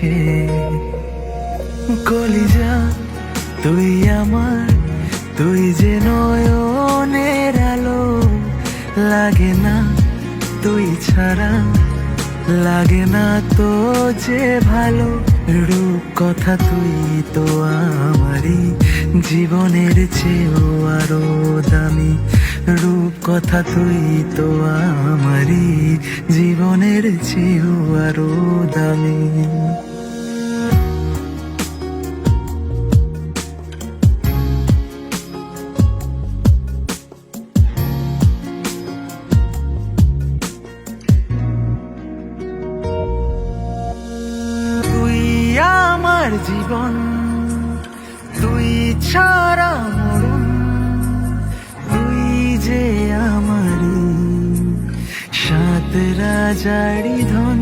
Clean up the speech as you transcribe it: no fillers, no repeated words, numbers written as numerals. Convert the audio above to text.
চোখে। কলিজা তুই আমার, তুই যে নয়নের আলো, লাগে না তুই ছাড়া, লাগে না তো যে ভালো। রূপ কথা তুই তো আমারই জীবনের চেয়েও আরো দামি। রূপ কথা তুই তো আমারই জীবনের চেয়েও আরো দামি। তুই আমার জীবন, তুই ছাড়া মরণ, তুই যে আমারই সাত রাজারি ধন।